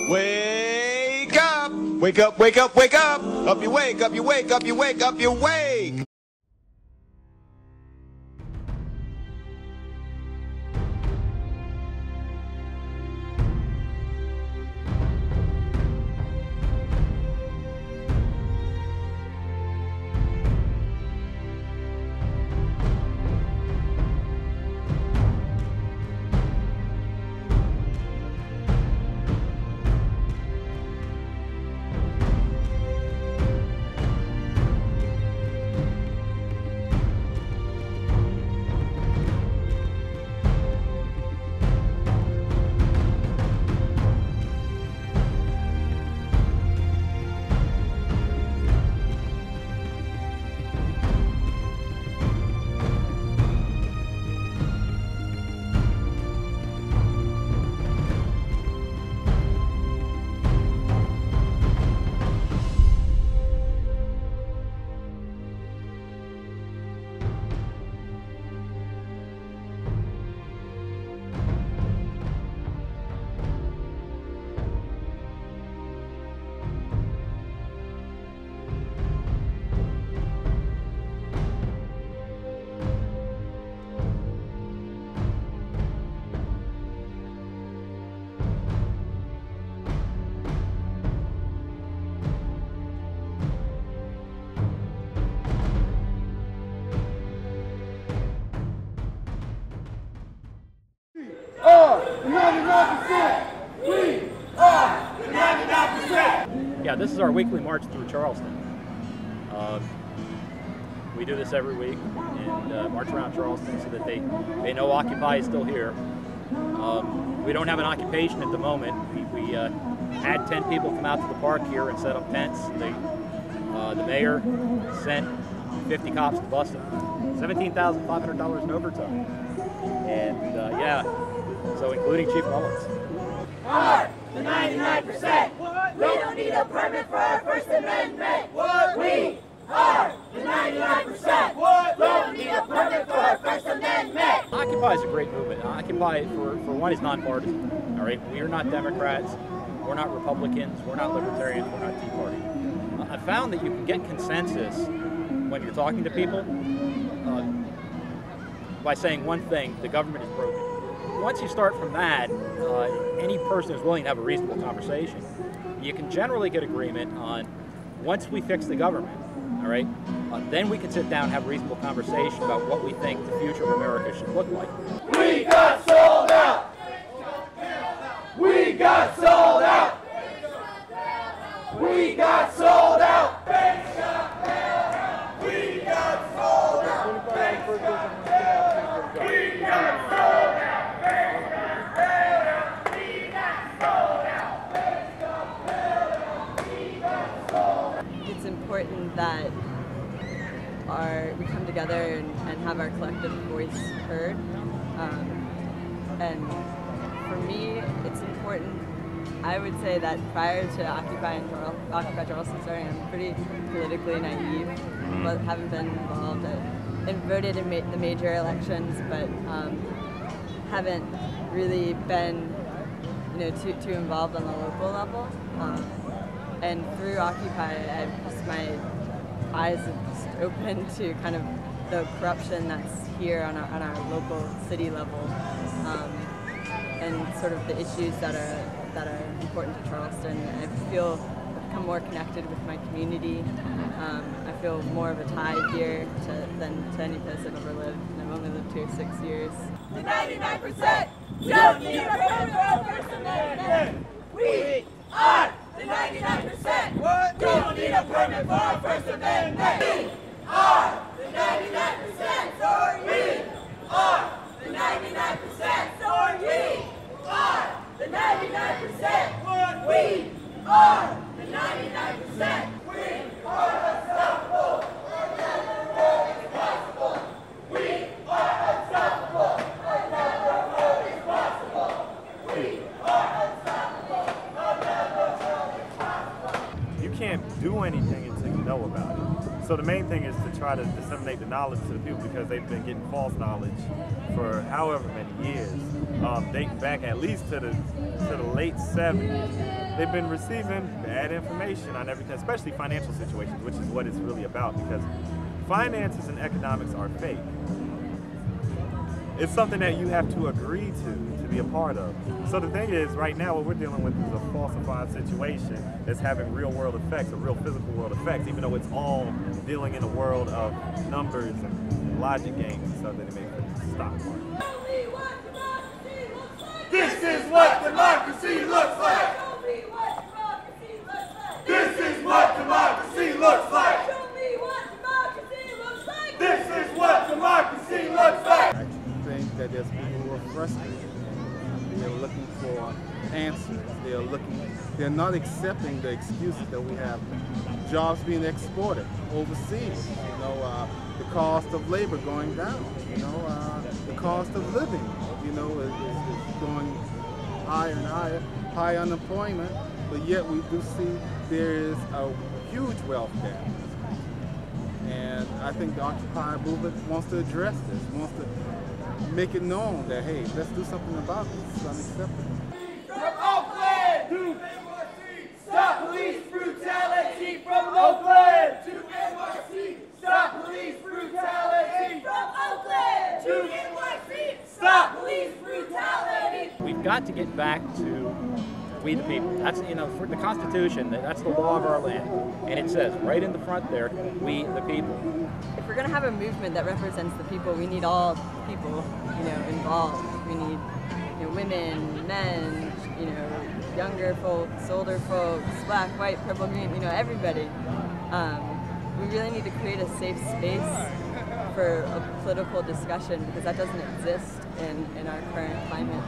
Wake up! Wake up, wake up, wake up! Up you wake, up you wake, up you wake, up you wake! Yeah, this is our weekly march through Charleston. We do this every week and march around Charleston so that they know Occupy is still here. We don't have an occupation at the moment. We had 10 people come out to the park here and set up tents. The mayor sent 50 cops to bust them. $17,500 in overtime. And yeah, so including Chief Mullins. Are the 99%. We don't need a permit for our First Amendment. We are the 99%. We don't need a permit for our First Amendment. Occupy is a great movement. Occupy, for one, is nonpartisan. All right, we are not Democrats. We're not Republicans. We're not Libertarians. We're not Tea Party. I found that you can get consensus when you're talking to people by saying one thing: the government is broken. Once you start from that, any person who's willing to have a reasonable conversation, you can generally get agreement on, once we fix the government, all right, then we can sit down and have a reasonable conversation about what we think the future of America should look like. We got sold out! We got sold out! We got sold out! We got sold out! We got sold out! It's important that we come together and have our collective voice heard. And for me, it's important. I would say that prior to Occupy Charleston starting, I'm pretty politically naive, but haven't been involved and voted in the major elections, but haven't really been, too involved on the local level. And through Occupy, my eyes have just opened to kind of the corruption that's here on our local city level, and sort of the issues that are important to Charleston. I feel I've become more connected with my community. I feel more of a tie here than to any place I've ever lived, and I've only lived here 6 years. The 99% don't need a permit for our First Amendment. We are the 99%. Don't need a permit for our First Amendment. We are the 99%. We are the 99%. We are the 99%. We are the 99%. We are unstoppable. It's possible. We are unstoppable. It's possible. We are unstoppable. You can't do anything until you know about it. So the main thing is to try to disseminate the knowledge to the people, because they've been getting false knowledge for however many years, dating back at least to the late 70s. They've been receiving bad information on everything, especially financial situations, which is what it's really about, because finances and economics are fake. It's something that you have to agree to be a part of. So the thing is, right now what we're dealing with is a falsified situation that's having real world effects, or real physical world effects, even though it's all dealing in a world of numbers and logic games and stuff that it makes the stock market. This is what democracy looks like! This is what democracy looks like! Show me what democracy looks like! This is what democracy looks like! I think that there's people who are frustrated. They're looking for answers. They're not accepting the excuses that we have. Jobs being exported overseas. You know, the cost of labor going down. You know, the cost of living, you know, is going higher and higher. High unemployment, but yet we do see there is a huge wealth gap. And I think the Occupy movement wants to address this, wants to make it known that, hey, let's do something about this. It's unacceptable. From Oakland to NYC, stop police brutality. From Oakland to NYC, stop police brutality. From Oakland to NYC, stop police brutality. We've got to get back to we the people. That's, you know, for the Constitution, that's the law of our land. And it says right in the front there, we the people. If we're going to have a movement that represents the people, we need all people, you know, involved. We need, you know, women, men, you know, younger folks, older folks, black, white, purple, green, you know, everybody. We really need to create a safe space for a political discussion, because that doesn't exist in our current climate.